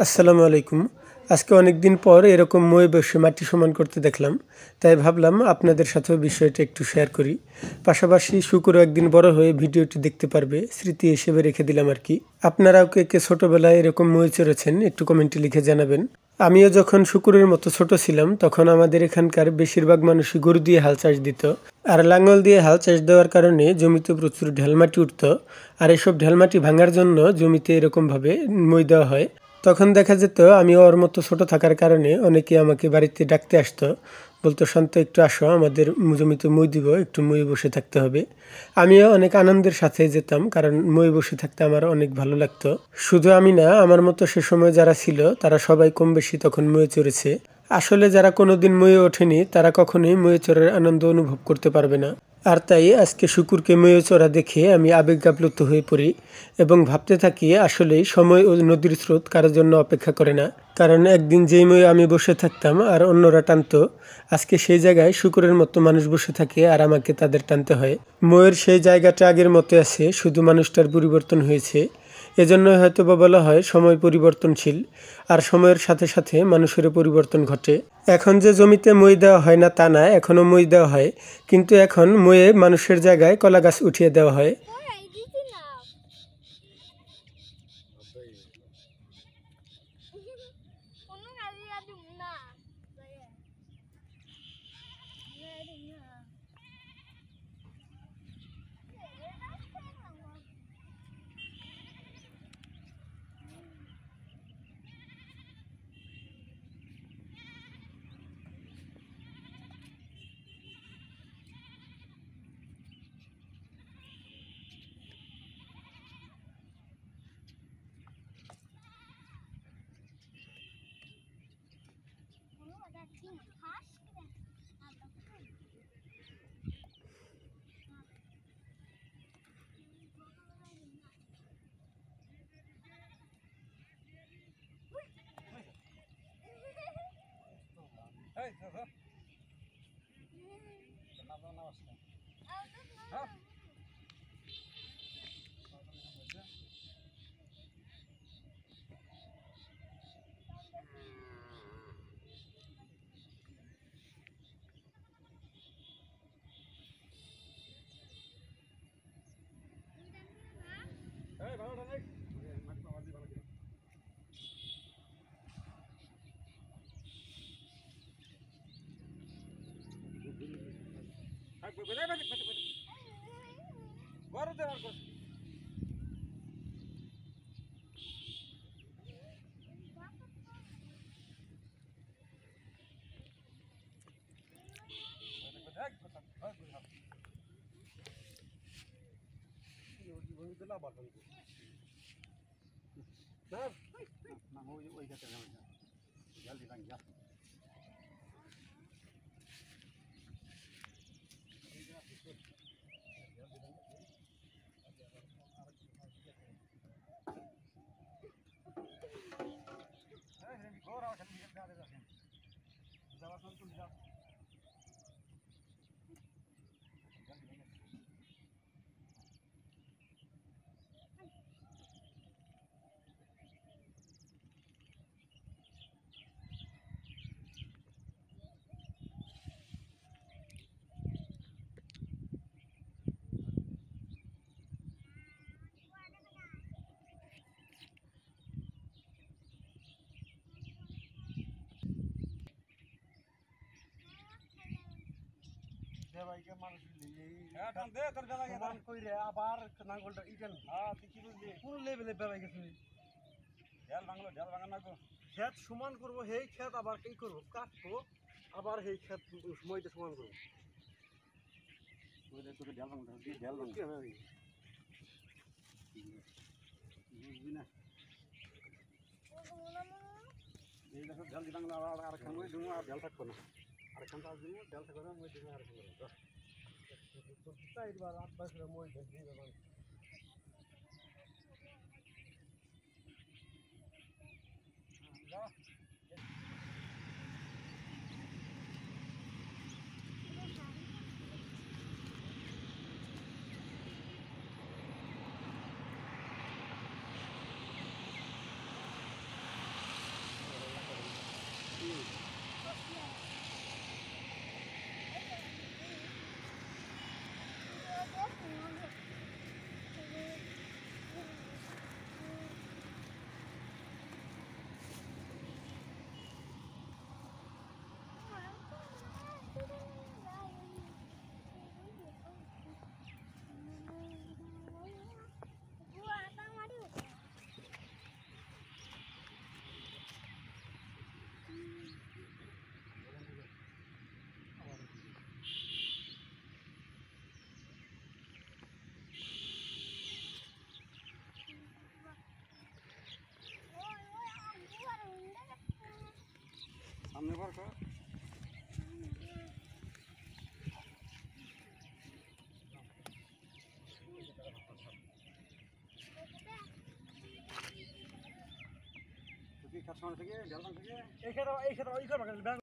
আসসালামু আলাইকুম। আজকে অনেক দিন পর এরকম মই বসে মাটি সমান করতে দেখলাম, তাই ভাবলাম আপনাদের সাথেও বিষয়টা একটু শেয়ার করি। পাশাপাশি শুকুরও একদিন বড় হয়ে ভিডিওটি দেখতে পারবে, স্মৃতি হিসেবে রেখে দিলাম আর কি। আপনারাও কে কে ছোটবেলায় এরকম মই চড়েছেন একটু কমেন্টে লিখে জানাবেন। আমিও যখন শুকুরের মতো ছোট ছিলাম তখন আমাদের এখানকার বেশিরভাগ মানুষই গরু দিয়ে হাল চাষ দিত, আর লাঙল দিয়ে হাল চাষ দেওয়ার কারণে জমিতে প্রচুর ঢেলমাটি উঠত। আর এসব ঢেলমাটি ভাঙার জন্য জমিতে এরকমভাবে মই দেওয়া হয়। তখন দেখা যেত আমি ওর মতো ছোট থাকার কারণে অনেকে আমাকে বাড়িতে ডাকতে আসতো, বলতো শান্ত একটু আসো, আমাদের জমিতে মই দিব, একটু মই বসে থাকতে হবে। আমিও অনেক আনন্দের সাথে যেতাম, কারণ মই বসে থাকতে আমার অনেক ভালো লাগতো। শুধু আমি না, আমার মতো সে সময় যারা ছিল তারা সবাই কম বেশি তখন মই চড়েছে। আসলে যারা কোনোদিন ময়ে ওঠেনি তারা কখনোই ময়ে চড়ার আনন্দ অনুভব করতে পারবে না। আর তাই আজকে শুকুরকে ময়ে চড়া দেখে আমি আবেগ আপ্লুত হয়ে পড়ি এবং ভাবতে থাকি আসলেই সময় ও নদীর স্রোত কারোর জন্য অপেক্ষা করে না। কারণ একদিন যেই ময়ে আমি বসে থাকতাম আর অন্যরা টানতো, আজকে সেই জায়গায় শুকুরের মতো মানুষ বসে থাকে আর আমাকে তাদের টানতে হয়। ময়ের সেই জায়গাটা আগের মতো আছে, শুধু মানুষটার পরিবর্তন হয়েছে। এজন্যই হয়তো বা বলা হয় সময় পরিবর্তনশীল, আর সময়ের সাথে সাথে মানুষেরও পরিবর্তন ঘটে। এখন যে জমিতে মই দেওয়া হয় না তা না, এখনও মই দেওয়া হয়, কিন্তু এখন ময়ে মানুষের জায়গায় কলা গাছ উঠিয়ে দেওয়া হয়। খেত সমান করবো, সেই খেত আবার কি করবো, কাটবো, আবার সেই খেত সময়টা সমান করবো। বুঝবি না, এই দেখো ঢাল দিলাম, আর খান মই দিব, আর ঢাল থাকবো না, আর খান তাল দিব, ঢাল থাকবো না, মই দিব, আর খান চারবার 8 বছর মই দিয়ে দেবেন। সামনে বার কর তুই খাট সামনে থেকে ঢালখান থেকে এই খেটা ওই খেটা